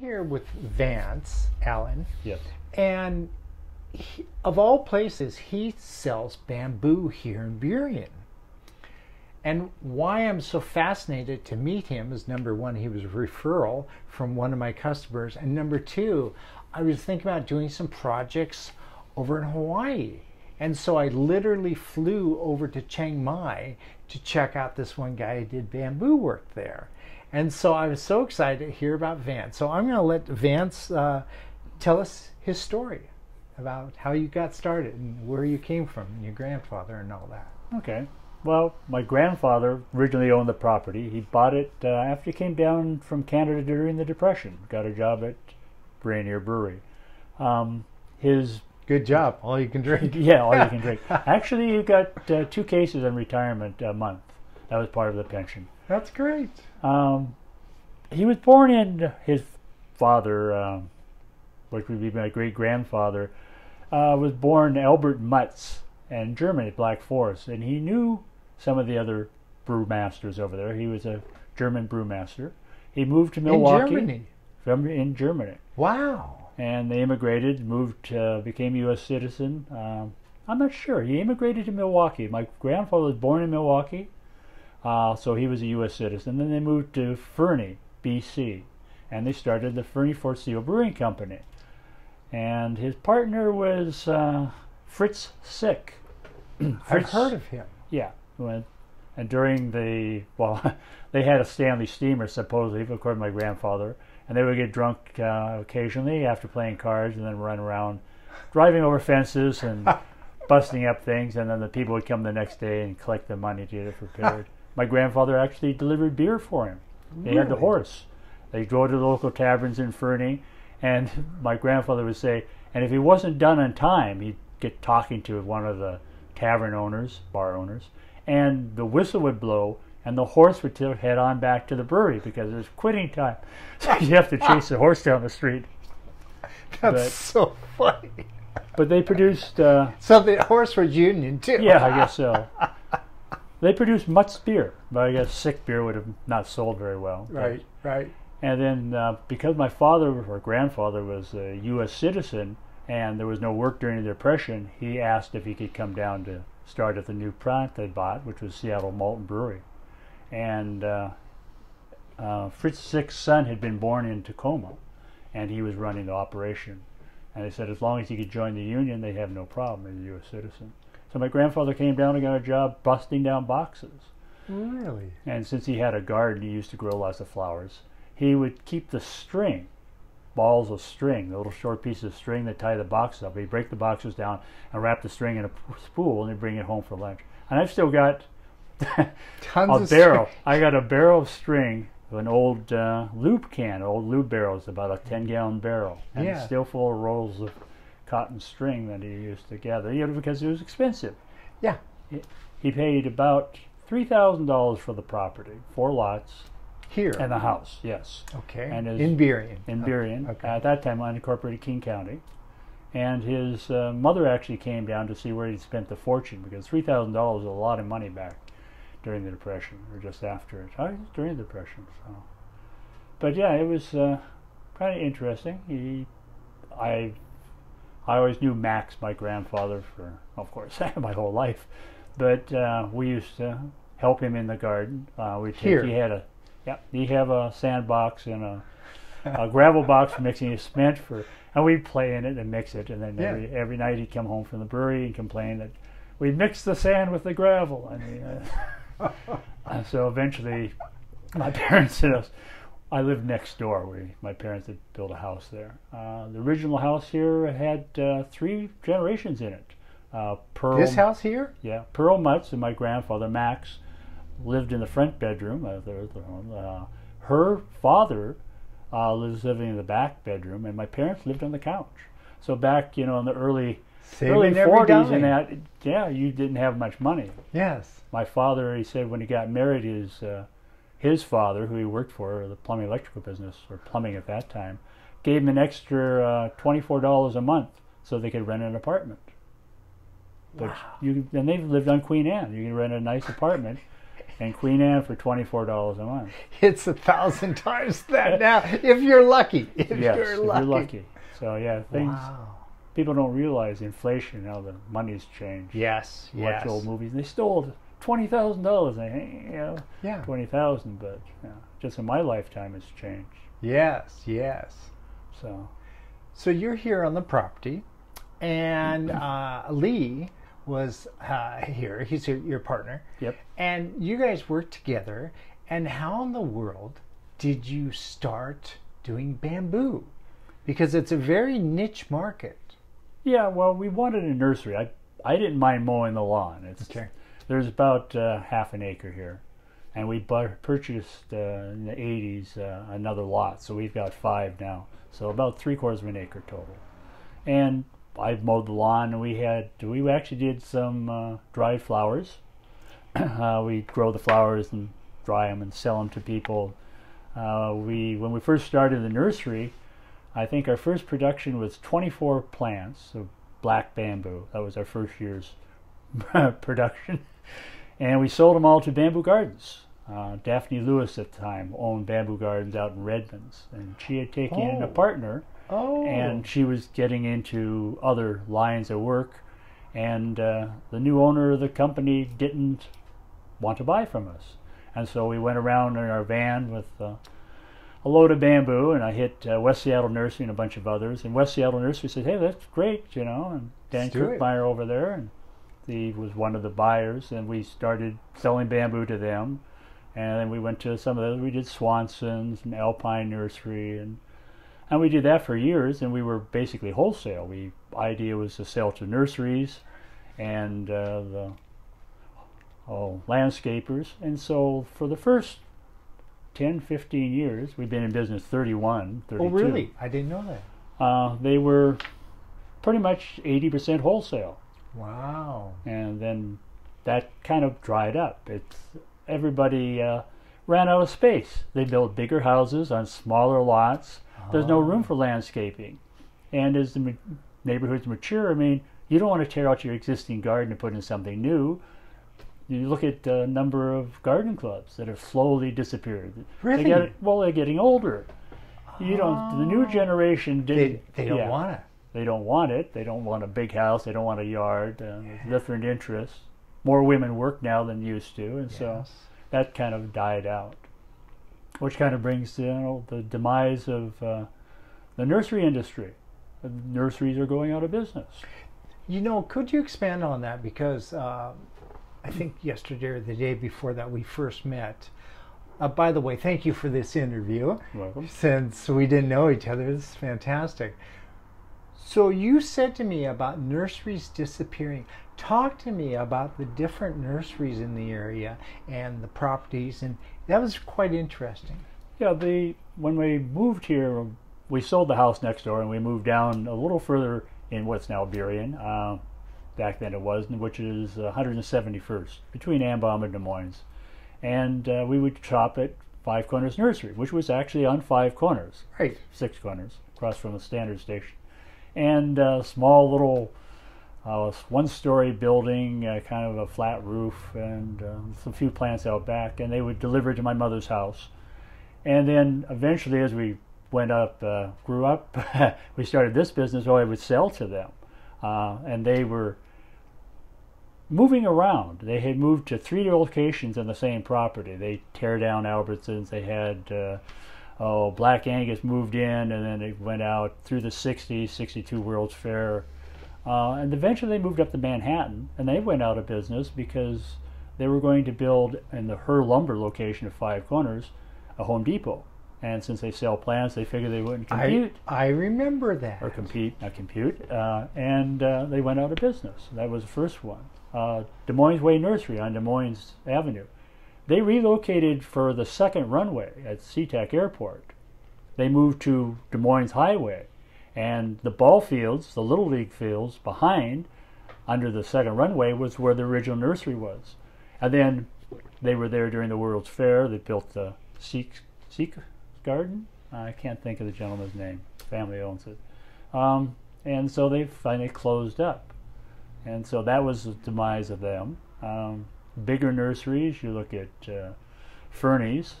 here with Vance, Alan, Yes. and of all places, he sells bamboo here in Burien. And why I'm so fascinated to meet him is, number one, he was a referral from one of my customers, and number two, I was thinking about doing some projects over in Hawaii. And so I literally flew over to Chiang Mai to check out this one guy who did bamboo work there. And so I was so excited to hear about Vance. So I'm going to let Vance tell us his story about how you got started and where you came from and your grandfather and all that. Okay. Well, my grandfather originally owned the property. He bought it after he came down from Canada during the Depression. Got a job at Burien Brewery. His Good job. All you can drink. Yeah, all you can drink. Actually, he got 2 cases in retirement a month. That was part of the pension. That's great. He was born in his father, which would be my great-grandfather, was born Albert Mutz in Germany, Black Forest, and he knew some of the other brewmasters over there. He was a German brewmaster. He moved to Milwaukee. In Germany? In Germany. Wow. And they immigrated, moved, became a U.S. citizen. I'm not sure. He immigrated to Milwaukee. My grandfather was born in Milwaukee, so he was a U.S. citizen. Then they moved to Fernie, B.C., and they started the Fernie Fort Steele Brewing Company. And his partner was Fritz Sick. I've heard of him. Yeah. And during the, well, they had a Stanley steamer, supposedly, according to my grandfather, and they would get drunk occasionally after playing cards and then run around driving over fences and busting up things, and then the people would come the next day and collect the money to get it repaired. My grandfather actually delivered beer for him. They had the horse. They drove to the local taverns in Fernie, and my grandfather would say, and if he wasn't done on time, he'd get talking to one of the tavern owners, bar owners, and the whistle would blow, and the horse would head on back to the brewery because it was quitting time. So you have to chase the horse down the street. That's so funny. But they produced... so the horse was union too. Yeah, I guess so. They produced Mutz beer, but I guess Sick beer would have not sold very well. Right, right. And then because my father or grandfather was a U.S. citizen and there was no work during the Depression, he asked if he could come down to start at the new plant they bought, which was Seattle Malt Brewery. And Fritz Sick's son had been born in Tacoma, and he was running the operation. And they said as long as he could join the union, they'd have no problem as a U.S. citizen. So my grandfather came down and got a job busting down boxes. Really? And since he had a garden, he used to grow lots of flowers. He would keep the string, balls of string, the little short pieces of string that tie the boxes up. He'd break the boxes down and wrap the string in a spool, and he'd bring it home for lunch. And I've still got Tons of barrel. string. I got a barrel of string of an old lube can, old lube barrels, about a 10-gallon barrel, and it's still full of rolls of cotton string that he used to gather, because it was expensive. Yeah. He paid about $3,000 for the property, 4 lots. Here. And the house, yes. Okay. And in Burien. In Burien. Okay. At that time, unincorporated King County. And his mother actually came down to see where he'd spent the fortune, because $3,000 was a lot of money back during the Depression, or just after it. Oh, during the Depression. So. But yeah, it was kind of interesting. I always knew Max, my grandfather, for, of course, my whole life. But we used to help him in the garden. He'd have a sandbox and a gravel box for mixing his cement and we'd play in it and mix it. And then every night he'd come home from the brewery and complain that we mixed the sand with the gravel. And so eventually, my parents and us, I lived next door. My parents had built a house there. The original house here had 3 generations in it. Pearl, this house here? Yeah, Pearl Mutz and my grandfather Max lived in the front bedroom. Her father was living in the back bedroom, and my parents lived on the couch. So back, in the early 40s and that, you didn't have much money. Yes. My father, he said when he got married, his father, who he worked for, the plumbing electrical business, or plumbing at that time, gave him an extra $24 a month so they could rent an apartment. But wow. And they lived on Queen Anne. You could rent a nice apartment. And Queen Anne for $24 a month. It's 1,000 times that now, if you're lucky. If Yes, you're if lucky. you're lucky. So yeah, things. Wow. People don't realize inflation, how the money's changed. Yes, Watch old movies. They stole $20,000. Yeah. 20,000, but just in my lifetime, it's changed. Yes, yes. So you're here on the property, and Lee was here. He's your partner. Yep. And you guys work together. And how in the world did you start doing bamboo? Because it's a very niche market. Yeah, well, we wanted a nursery. I didn't mind mowing the lawn. There's about half an acre here. And we purchased in the 80s another lot. So we've got 5 now. So about 3/4 of an acre total. And I mowed the lawn, and we actually did some dried flowers. We grow the flowers and dry them and sell them to people. When we first started the nursery, I think our first production was 24 plants of black bamboo. That was our first year's production. And we sold them all to Bamboo Gardens. Daphne Lewis at the time owned Bamboo Gardens out in Redmonds, and she had taken in a partner. And she was getting into other lines of work, and the new owner of the company didn't want to buy from us. And so we went around in our van with a load of bamboo, and I hit West Seattle Nursery and a bunch of others. And West Seattle Nursery said, "Hey, that's great, and Dan Kirkmeyer over there, and he was one of the buyers, and we started selling bamboo to them. And then we went to some of those. We did Swanson's and Alpine Nursery, and we did that for years, and we were basically wholesale. The idea was to sell to nurseries and the landscapers. And so for the first 10, 15 years, we've been in business 31, 32. Oh, really? I didn't know that. They were pretty much 80% wholesale. Wow. And then that kind of dried up. Everybody ran out of space. They built bigger houses on smaller lots. There's no room for landscaping. And as the neighborhoods mature, you don't want to tear out your existing garden and put in something new. You look at the number of garden clubs that have slowly disappeared. Really? They're getting older. You don't. The new generation didn't. They don't want it. They don't want it. They don't want a big house. They don't want a yard. Different interests. More women work now than used to, and so that kind of died out. Which kind of brings the demise of the nursery industry. The nurseries are going out of business. Could you expand on that? Because I think yesterday or the day before that we first met. By the way, thank you for this interview. You're welcome. Since we didn't know each other, this is fantastic. So you said to me about nurseries disappearing. Talk to me about the different nurseries in the area and the properties, and that was quite interesting. Yeah, when we moved here, we sold the house next door, and we moved down a little further in what's now Burien. Back then it was, which is 171st, between Ambaum and Des Moines. And we would shop at Five Corners Nursery, which was actually on 5 corners. Right. 6 corners, across from the Standard Station. And a small little one-story building, kind of a flat roof, and a few plants out back, and they would deliver it to my mother's house. And then eventually, as we grew up, we started this business where I would sell to them. And they were moving around. They had moved to 3 locations on the same property. They tear down Albertsons. They had Black Angus moved in, and then it went out through the 60s, 62 World's Fair. And eventually they moved up to Manhattan, and they went out of business because they were going to build in the Her Lumber location of 5 Corners a Home Depot. And since they sell plants, they figured they wouldn't compete. I remember that. Or not compute. And they went out of business. That was the first one. Des Moines Way Nursery on Des Moines Avenue. They relocated for the second runway at SeaTac Airport. They moved to Des Moines Highway. And the ball fields, the Little League fields behind, under the second runway, was where the original nursery was. And then they were there during the World's Fair. They built the Seek Garden. I can't think of the gentleman's name. Family owns it. And so they finally closed up. And so that was the demise of them. bigger nurseries. You look at Fernie's,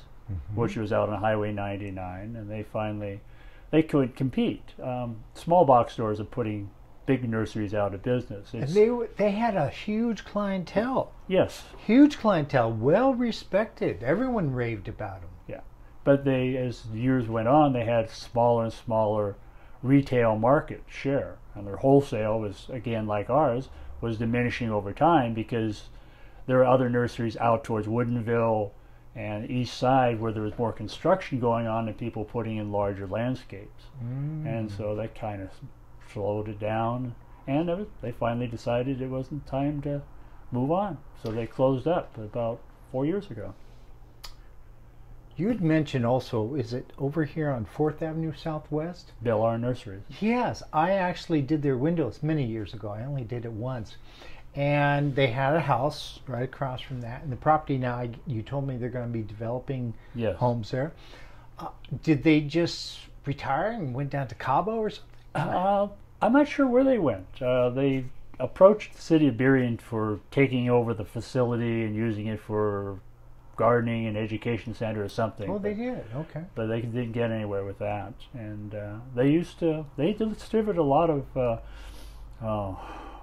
which was out on Highway 99, and they could compete. Small box stores are putting big nurseries out of business. And they had a huge clientele. Yes. Huge clientele, well respected. Everyone raved about them. Yeah. But as the years went on, they had smaller and smaller retail market share. And their wholesale was, again, like ours, was diminishing over time because there are other nurseries out towards Woodinville and east side where there was more construction going on and people putting in larger landscapes. And so that kind of slowed it down, and they finally decided it wasn't time to move on, so they closed up about 4 years ago. You had mentioned also, is it over here on 4th Avenue Southwest? Bellar Nurseries. Yes, I actually did their windows many years ago. I only did it once. And they had a house right across from that. And the property now, you told me they're going to be developing homes there. Did they just retire and went down to Cabo or something? I'm not sure where they went. They approached the city of Burien for taking over the facility and using it for gardening and education center or something. Oh, they did. Okay. But they didn't get anywhere with that. And they distributed a lot of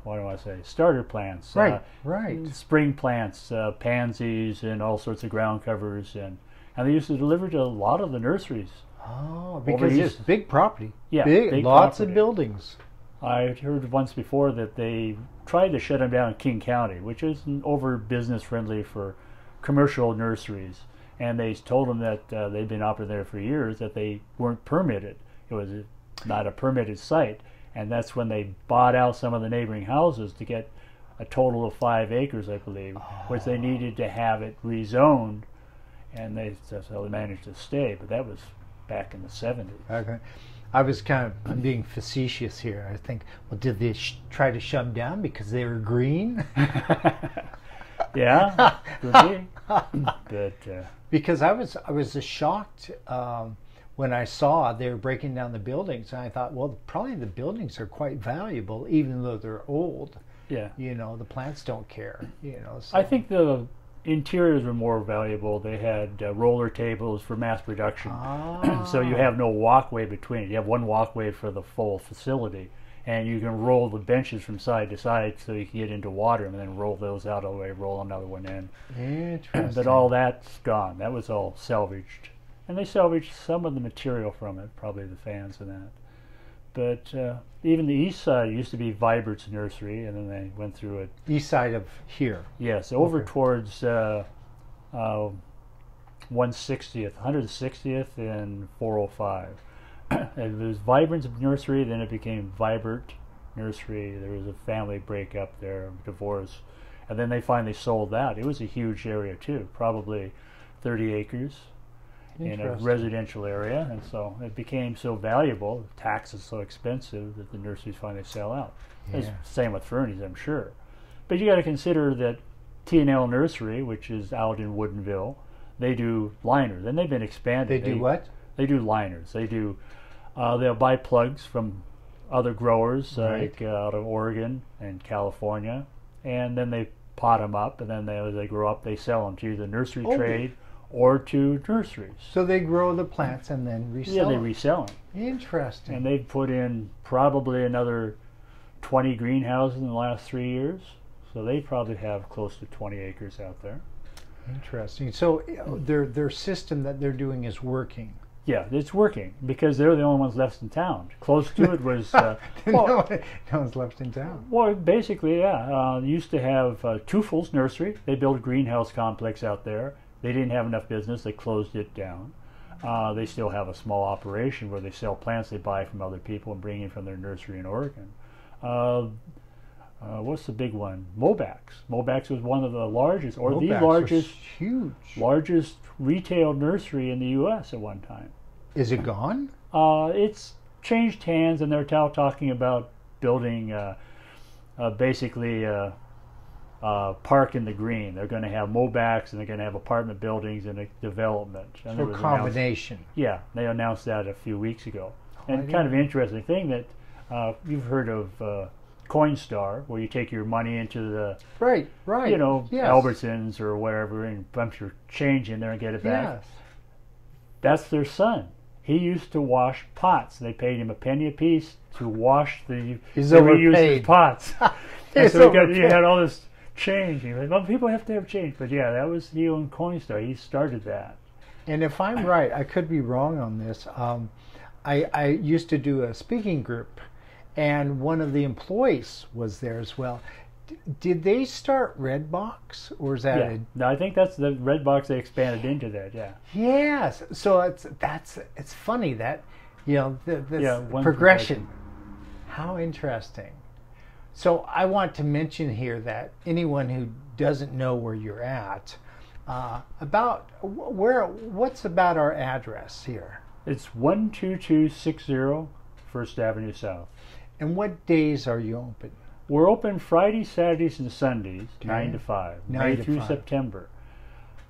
what do I say? Starter plants. Right. Spring plants, pansies, and all sorts of ground covers, and they used to deliver to a lot of the nurseries. Oh, because it's big property. Yeah, big lots of buildings. I heard once before that they tried to shut them down in King County, which isn't over business friendly for commercial nurseries. And they told them that they'd been operating there for years, that they weren't permitted. It was not a permitted site. And that's when they bought out some of the neighboring houses to get a total of 5 acres, I believe, which they needed to have it rezoned. And that's how they managed to stay. But that was back in the 70s. Okay. I'm being facetious here. I think, well, did they try to shut them down because they were green? Yeah, could be. But because I was shocked when I saw they were breaking down the buildings, and I thought, well, probably the buildings are quite valuable, even though they're old. Yeah. The plants don't care. So. I think the interiors were more valuable. They had roller tables for mass production, so you have no walkway between. You have one walkway for the full facility, and you can roll the benches from side to side so you can get into water, and then roll those out of the way, roll another one in. Interesting. But all that's gone. That was all salvaged, and they salvaged some of the material from it, probably the fans and that. But even the east side used to be Vibert's Nursery, and then they went through it. East side of here? Yes, over towards 160th and 405. And there was Vibrant's Nursery, then it became Vibert Nursery. There was a family breakup there, divorce. And then they finally sold that. It was a huge area too, probably 30 acres. In a residential area, and so it became so valuable, taxes so expensive, that the nurseries finally sell out. Yeah. It's the same with Fernie's, I'm sure. But you got to consider that T&L Nursery, which is out in Woodinville, they do liners, and they've been expanded. They do what? They do liners. They do. They'll buy plugs from other growers, like out of Oregon and California, and then they pot them up, and then as they grow up, they sell them to the nursery trade or to nurseries. So they grow the plants and then resell them? Yeah, they resell them. Interesting. And they've put in probably another 20 greenhouses in the last 3 years. So they probably have close to 20 acres out there. Interesting. So their system that they're doing is working? Yeah, it's working because they're the only ones left in town. Close to it was... no one's left in town. Well, basically, yeah. Used to have Teufel's Nursery. They built a greenhouse complex out there. They didn't have enough business. They closed it down. They still have a small operation where they sell plants they buy from other people and bring in from their nursery in Oregon. What's the big one? Mobax. Mobax was one of the largest, or the largest, largest retail nursery in the U.S. at one time. Is it gone? It's changed hands, and they're now talking about building basically park in the green. They're going to have Mobax, and they're going to have apartment buildings and a development. And so combination. Yeah, they announced that a few weeks ago. And kind of interesting thing that you've heard of Coinstar, where you take your money into the Right. you know, Yes. Albertsons or whatever, and bump your change in there and get it back. Yes. That's their son. He used to wash pots. They paid him a penny a piece to wash the He's reused overpaid. pots. And He's so he overpaid. had all this change. He was like, well, people have to have change. But yeah, that was, he owned Coinstar. He started that. And if I'm right, I could be wrong on this. I used to do a speaking group, and one of the employees was there as well. Did they start Redbox, or is that? Yeah. No, I think that's the Red Box. They expanded into that. Yeah. Yes. So it's funny that, you know, this one progression. How interesting. So I want to mention here that anyone who doesn't know where you're at, what's about our address here? It's 12260 First Avenue South. And what days are you open? We're open Fridays, Saturdays, and Sundays, Okay. 9 to 5, 9 May to through 5. September.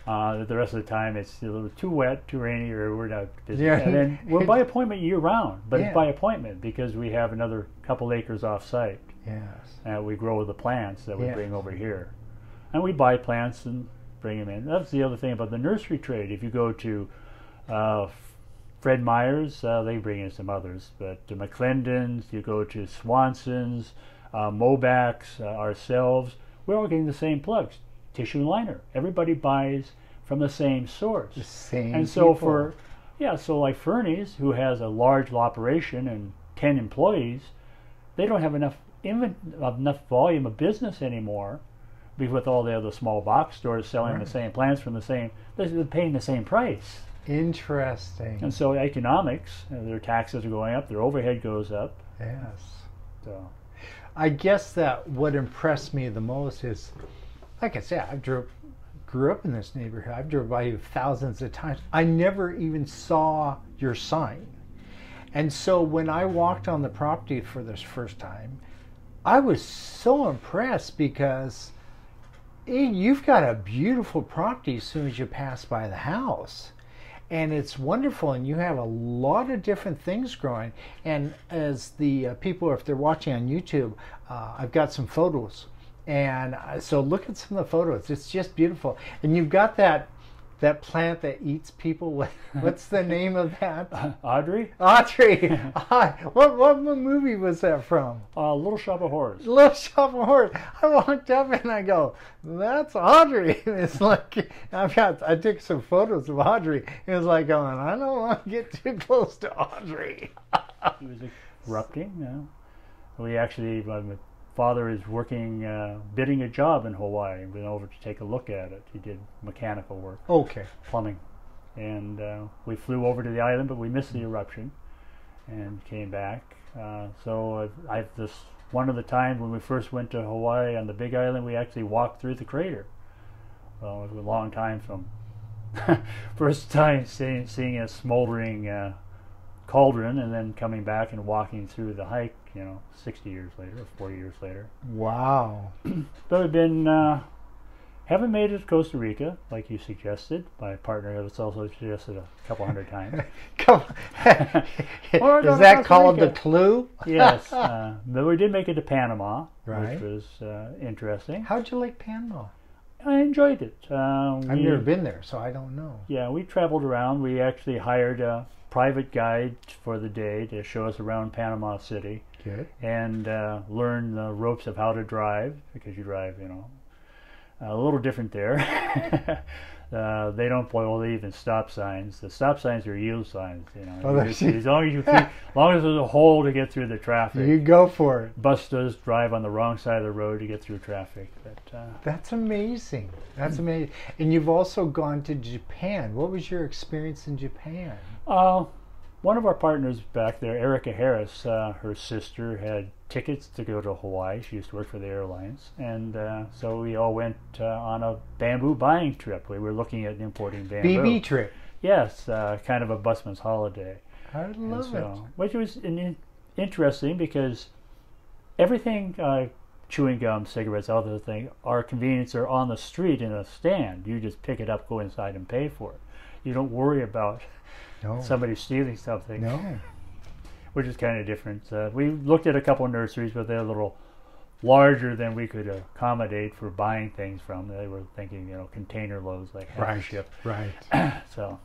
The rest of the time it's a little too wet, too rainy, or we're not busy. Yeah. And then we're by appointment year round, but Yeah. it's by appointment because we have another couple acres off site. Yes. We grow the plants that we Yeah. bring over here. And we buy plants and bring them in. That's the other thing about the nursery trade. If you go to Fred Meyer's, they bring in some others, but McClendon's, you go to Swanson's, Mobac's, ourselves, we're all getting the same plugs. Tissue and liner. Everybody buys from the same source. The same And so people. so like Fernie's, who has a large operation and 10 employees, they don't have enough volume of business anymore, because with all the other small box stores selling the same plants from the same, they're paying the same price. Interesting. And so economics, their taxes are going up, their overhead goes up. Yes. So I guess that what impressed me the most is, like I said, I grew up in this neighborhood. I've driven by you thousands of times. I never even saw your sign. And so when I walked on the property for this first time, I was so impressed because you've got a beautiful property as soon as you pass by the house. And it's wonderful, and you have a lot of different things growing. And as the people, if they're watching on YouTube, I've got some photos. And so look at some of the photos. It's just beautiful. And you've got that plant that eats people. What's the name of that? Audrey? Audrey. What movie was that from? Little Shop of Horrors. Little Shop of Horrors. I walked up and I go, that's Audrey. It's like, I took some photos of Audrey. It was like going, I don't want to get too close to Audrey. He was erupting. We actually, my father is working, bidding a job in Hawaii. We went over to take a look at it. He did mechanical work. Okay. Plumbing. And we flew over to the island, but we missed the eruption and came back. So I've this one of the times when we first went to Hawaii on the Big Island, we actually walked through the crater. Well, it was a long time from first time seeing a smoldering cauldron, and then coming back and walking through the hike, 60 years later or 40 years later. Wow. But we've been haven't made it to Costa Rica like you suggested. My partner has also suggested a couple hundred times. Or Is that called the clue? Yes. But we did make it to Panama, Right. which was interesting. How'd you like Panama? I enjoyed it. I've never been there, so I don't know. Yeah, we traveled around. We actually hired a private guide for the day to show us around Panama City. Good. And learn the ropes of how to drive, because you drive, a little different there. They don't believe in stop signs. The stop signs are yield signs. As long as there's a hole to get through the traffic. You go for it. Bus does drive on the wrong side of the road to get through traffic. But, That's amazing. That's amazing. And you've also gone to Japan. What was your experience in Japan? One of our partners back there, Erica Harris, her sister had tickets to go to Hawaii. She used to work for the airlines. And so we all went on a bamboo buying trip. We were looking at importing bamboo. BB trip. Yes, kind of a busman's holiday. I love it. Which was interesting because everything, chewing gum, cigarettes, other things, our convenience are on the street in a stand. You just pick it up, go inside and pay for it. You don't worry about somebody stealing something. No. Which is kind of different. We looked at a couple of nurseries with their little larger than we could accommodate for buying things from. They were thinking, container loads, like half a ship. Right. So,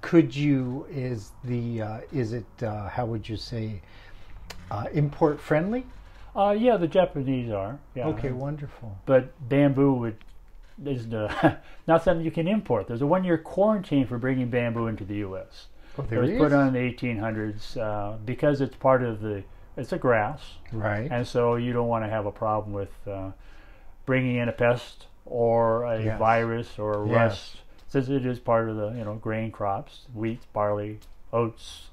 could you, is it, how would you say, import friendly? yeah, the Japanese are. Yeah. Okay, wonderful. But bamboo is not something you can import. There's a 1-year quarantine for bringing bamboo into the U.S. Oh, It was put on in the 1800s because it's part of it's a grass. Right. And so you don't want to have a problem with bringing in a pest or a virus or a rust, since it is part of the grain crops, wheat, barley, oats.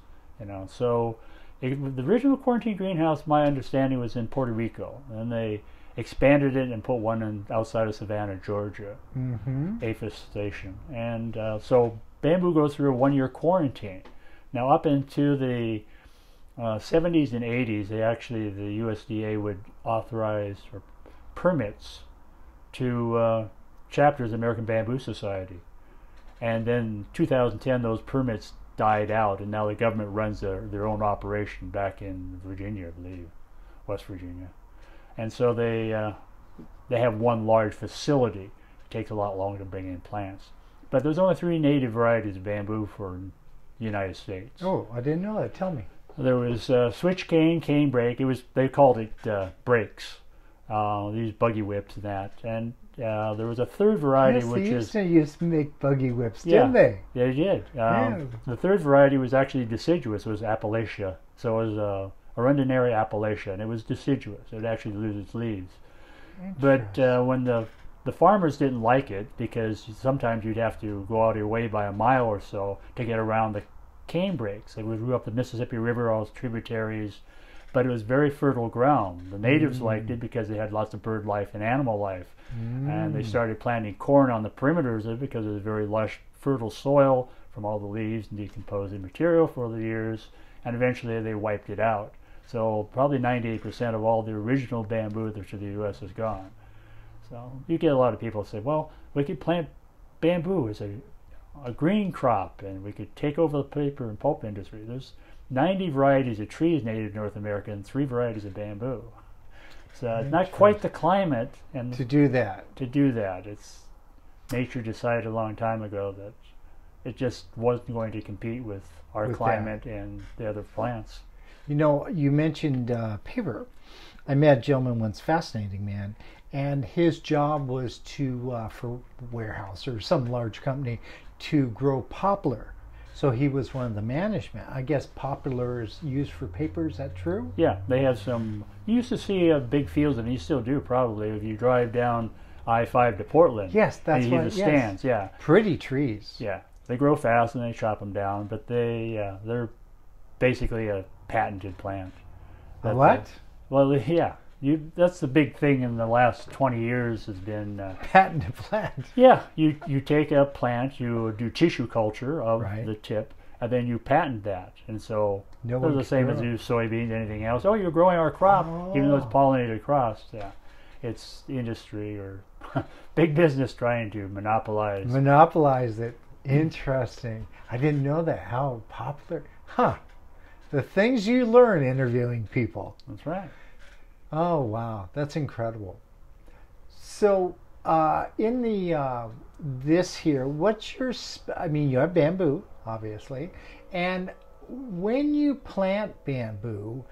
So the original quarantine greenhouse, my understanding, was in Puerto Rico, and they expanded it and put one outside of Savannah, Georgia, Ave S station. And so bamboo goes through a 1-year quarantine. Now, up into the 70s and 80s, the USDA would authorize or permits to chapters of the American Bamboo Society. And then 2010, those permits died out, and now the government runs their own operation back in Virginia, I believe, West Virginia. And so they have one large facility. It takes a lot longer to bring in plants. But there's only 3 native varieties of bamboo for the United States. Oh, I didn't know that. Tell me. There was switch cane, cane brake. They called it brakes. These buggy whips and that. And there was a third variety, which they used to make buggy whips, didn't they? They did. The third variety was actually deciduous. It was Appalachia. So it was Arundinary Appalachia, and it was deciduous. It would actually lose its leaves. But when the farmers didn't like it, because sometimes you'd have to go out of your way by a mile or so to get around the cane brakes. They would grew up the Mississippi River, all its tributaries, but it was very fertile ground. The natives liked it because they had lots of bird life and animal life. And they started planting corn on the perimeters of it because it was very lush, fertile soil from all the leaves and decomposing material for the years, and eventually they wiped it out. So probably 98% of all the original bamboo to the U.S. is gone. So you get a lot of people say, well, we could plant bamboo as a green crop, and we could take over the paper and pulp industry. There's 90 varieties of trees native to North America and 3 varieties of bamboo. So it's not quite the climate and to do that. It's nature decided a long time ago that it just wasn't going to compete with our climate and the other plants. You mentioned paper. I met a gentleman once, fascinating man, and his job was to, for warehouse or some large company, to grow poplar. So he was one of the management. I guess poplar is used for paper. Is that true? Yeah, they have some. You used to see big fields, and you still do probably if you drive down I-5 to Portland. Yes, that's what. The stands. Yeah, pretty trees. Yeah, they grow fast and they chop them down, but they're basically a patented plant. What? Well, yeah. That's the big thing in the last 20 years has been patented plant. Yeah, you take a plant, you do tissue culture of the tip, and then you patent that. And so they're the same as you do soybeans, anything else. Oh, you're growing our crop, even though it's pollinated crops. Yeah, it's industry or big business trying to monopolize it. Interesting. I didn't know that. How popular? Huh. The things you learn interviewing people. That's right. Oh, wow. That's incredible. So, in the, this here, what's your, you have bamboo, obviously, and when you plant bamboo,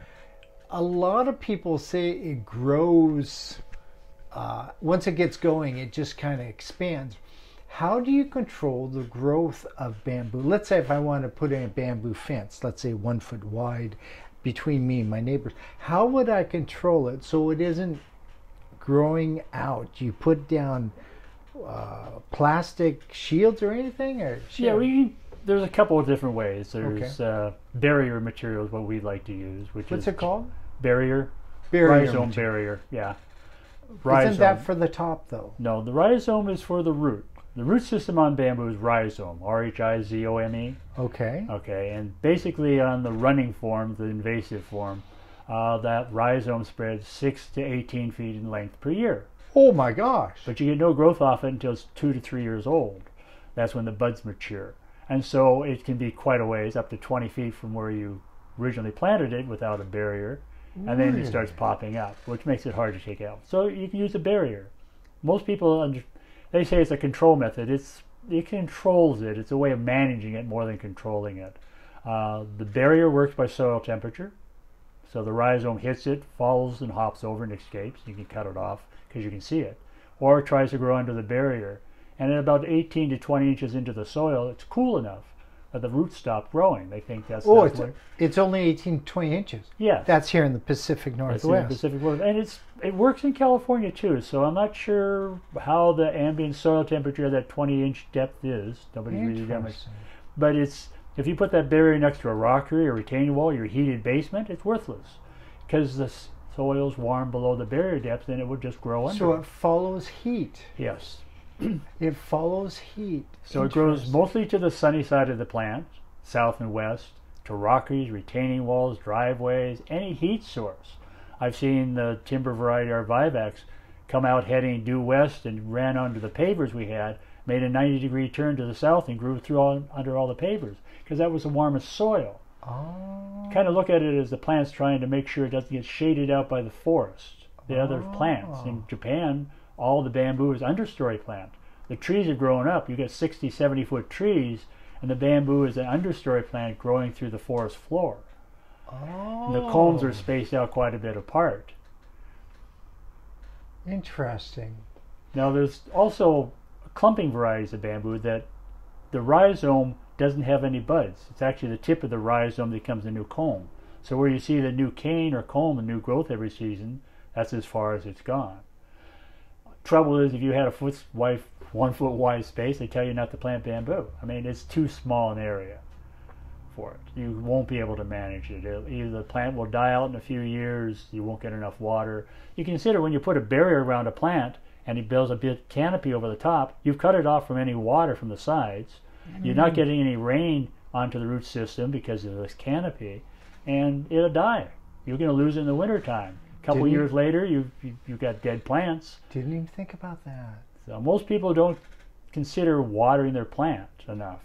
a lot of people say it grows, once it gets going, it just kind of expands. How do you control the growth of bamboo? Let's say if I want to put in a bamboo fence, let's say 1 foot wide, between me and my neighbors, how would I control it so it isn't growing out? You put down plastic shields or anything? Or yeah, there's a couple of different ways. There's barrier materials, what we like to use, what's it called? Barrier. Rhizome barrier. Yeah. Rhizome. Isn't that for the top though? No, the rhizome is for the root. The root system on bamboo is rhizome, R-H-I-Z-O-M-E. Okay. Okay, and basically on the running form, the invasive form, that rhizome spreads 6 to 18 feet in length per year. Oh my gosh. But you get no growth off it until it's 2 to 3 years old. That's when the buds mature. And so it can be quite a ways, up to 20 feet from where you originally planted it without a barrier. and then it starts popping up, which makes it hard to take out. So you can use a barrier. Most people, they say it's a control method. It controls it. It's a way of managing it more than controlling it. The barrier works by soil temperature. So the rhizome hits it, falls and hops over and escapes. You can cut it off because you can see it. Or it tries to grow under the barrier. And at about 18 to 20 inches into the soil, it's cool enough that the roots stop growing. They think that's... Oh, it's only 18 to 20 inches. Yeah. That's here in the Pacific Northwest. That's in the Pacific Northwest. And it works in California too, so I'm not sure how the ambient soil temperature at that 20-inch depth is. Nobody's really demonstrated. But if you put that barrier next to a rockery or retaining wall, your heated basement, it's worthless. Because the soil's warm below the barrier depth, and it would just grow under. So it follows heat. Yes. It follows heat. So it grows mostly to the sunny side of the plant, south and west, to rockeries, retaining walls, driveways, any heat source. I've seen the timber variety, our Vivax, come out heading due west and ran onto the pavers we had, made a 90-degree turn to the south and grew through under all the pavers, because that was the warmest soil. Oh. Kind of look at it as the plant's trying to make sure it doesn't get shaded out by the forest, the other plants. In Japan, all the bamboo is understory plant. The trees are growing up. You get 60, 70-foot trees, and the bamboo is an understory plant growing through the forest floor. Oh. And the cones are spaced out quite a bit apart. Interesting. Now there's also clumping varieties of bamboo that the rhizome doesn't have any buds. It's actually the tip of the rhizome that becomes a new comb. So where you see the new cane or comb, a new growth every season, that's as far as it's gone. Trouble is, if you had a 1 foot wide space, they tell you not to plant bamboo. I mean, it's too small an area for it. You won't be able to manage it. Either the plant will die out in a few years, you won't get enough water. You consider when you put a barrier around a plant and it builds a bit canopy over the top, you've cut it off from any water from the sides. You're not getting any rain onto the root system because of this canopy, and it'll die. You're going to lose it in the wintertime. A couple years later, you've got dead plants. Didn't even think about that. So most people don't consider watering their plant enough.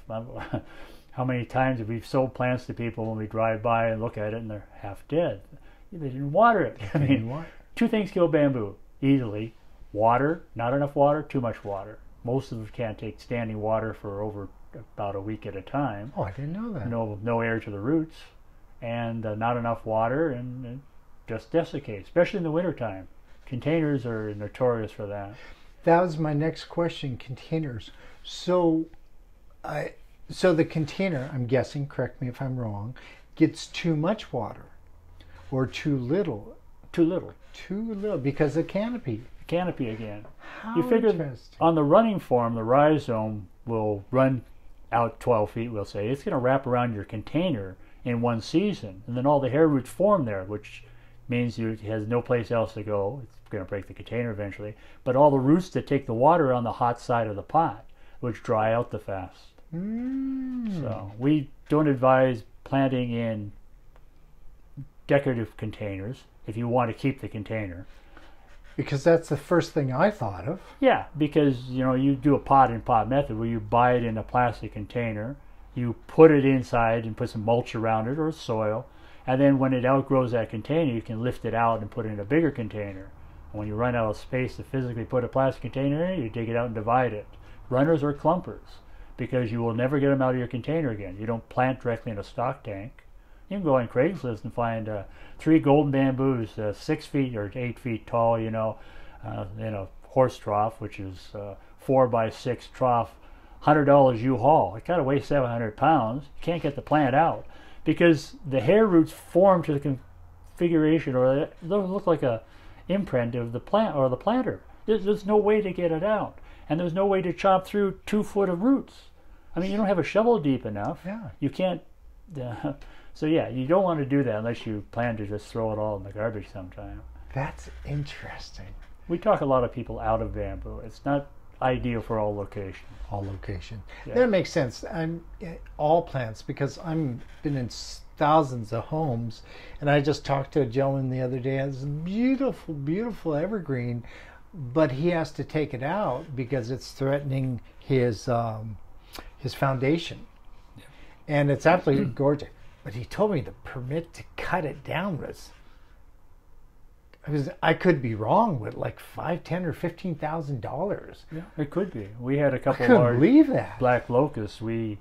How many times have we sold plants to people when we drive by and look at it and they're half dead? They didn't water it. I mean, two things kill bamboo easily. Water, not enough water, too much water. Most of them can't take standing water for over about a week at a time. Oh, I didn't know that. No air to the roots, and not enough water, and it just desiccates, especially in the wintertime. Containers are notorious for that. That was my next question, containers. So the container, I'm guessing, correct me if I'm wrong, gets too much water or too little? Too little. Too little because of canopy. Canopy again. How you figure interesting. On the running form, the rhizome will run out 12 feet, we'll say. It's going to wrap around your container in one season, and then all the hair roots form there, which means it has no place else to go. It's going to break the container eventually. But all the roots that take the water are on the hot side of the pot, which dry out the fast. So we don't advise planting in decorative containers if you want to keep the container. Because that's the first thing I thought of. Yeah, because you do a pot in pot method where you buy it in a plastic container, you put it inside and put some mulch around it or soil, and then when it outgrows that container, you can lift it out and put it in a bigger container. And when you run out of space to physically put a plastic container in, you dig it out and divide it. Runners or clumpers, because you will never get them out of your container again. You don't plant directly in a stock tank. You can go on Craigslist and find 3 golden bamboos, 6 feet or 8 feet tall, in a horse trough, which is 4 by 6 trough, $100 U-Haul. It kind of weighs 700 pounds. You can't get the plant out because the hair roots form to the configuration, or they'll look like a imprint of the plant or the planter. There's no way to get it out, and there's no way to chop through 2 foot of roots. I mean, you don't have a shovel deep enough. Yeah. You can't. So yeah, you don't want to do that unless you plan to just throw it all in the garbage sometime. That's interesting. We talk a lot of people out of bamboo. It's not ideal for all locations. All locations. Yeah. That makes sense. I'm all plants because I'm been in thousands of homes, and I just talked to a gentleman the other day. It's a beautiful, beautiful evergreen, but he has to take it out because it's threatening his foundation. Yeah. And it's absolutely gorgeous. But he told me the permit to cut it down was I could be wrong with like $5, $10, or $15,000. Yeah, it could be. We had a I couple couldn't large believe that. black locusts. We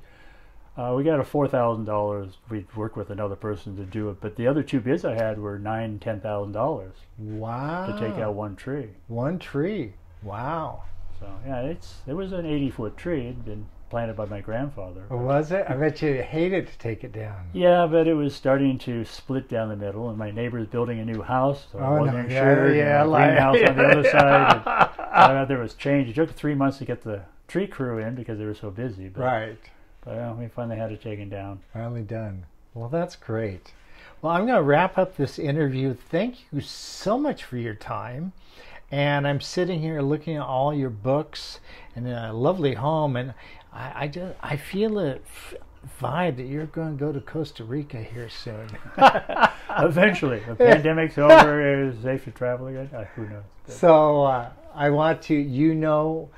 got a $4,000. We worked with another person to do it, but the other two bids I had were $9,000, $10,000 Wow. to take out one tree. One tree. Wow. So yeah, it was an 80-foot tree. It'd been planted by my grandfather. Or was it? I bet you hated to take it down. Yeah, but it was starting to split down the middle, and my neighbor's building a new house, so I wasn't sure. Yeah, greenhouse on the other side. There was change. It took 3 months to get the tree crew in because they were so busy. But, Right. But we finally had it taken down. Finally done. Well, that's great. Well, I'm going to wrap up this interview. Thank you so much for your time. And I'm sitting here looking at all your books and a lovely home, and I feel a vibe that you're going to go to Costa Rica here soon. Eventually, the pandemic's over. Is it safe to travel again? Who knows? So I want to,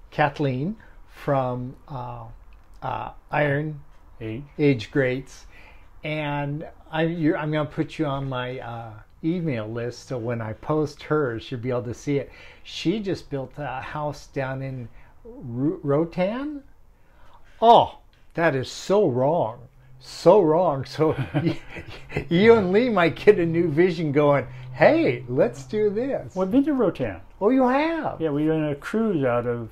Kathleen from Iron Age Greats, and I'm going to put you on my email list, so when I post hers, you'll be able to see it. She just built a house down in Rotan. Oh, that is so wrong. So wrong. So you and Lee might get a new vision going, hey, let's do this. Well, I've been to Rotan. Oh, you have? Yeah, we went on a cruise out of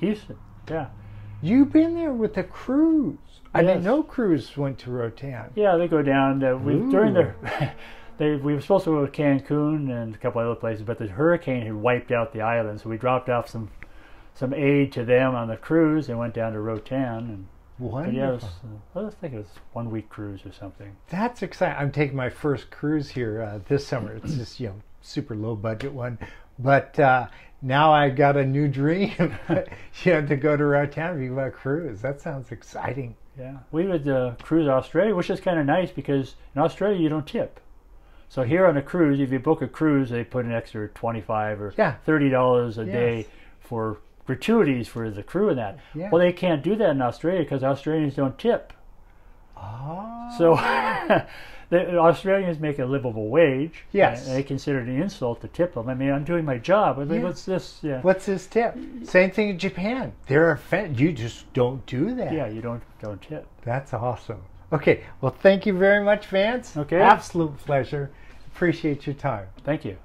Houston. Yeah. You've been there with a cruise. I Yes. didn't know cruise went to Rotan. Yeah, they go down. During the we were supposed to go to Cancun and a couple other places, but the hurricane had wiped out the island, so we dropped off some aid to them on the cruise and went down to Rotan. And Wonderful. yeah, I think it was 1 week cruise or something. That's exciting. I'm taking my first cruise here this summer. It's just super low budget one, but now I got a new dream. To go to Rotan to a cruise. That sounds exciting. Yeah, we would cruise Australia, which is kind of nice because in Australia you don't tip. So here on a cruise, if you book a cruise, they put an extra $25 or $30 a day for gratuities for the crew and that. Yeah. Well, they can't do that in Australia because Australians don't tip. Oh. So the Australians make a livable wage. Yes. And they consider it an insult to tip them. I mean, I'm doing my job. I mean, Yeah. what's this? Yeah. What's this tip? Same thing in Japan. They're offended. You just don't do that. Yeah, you don't tip. That's awesome. Okay. Well, thank you very much, Vance. Okay. Absolute pleasure. Appreciate your time. Thank you.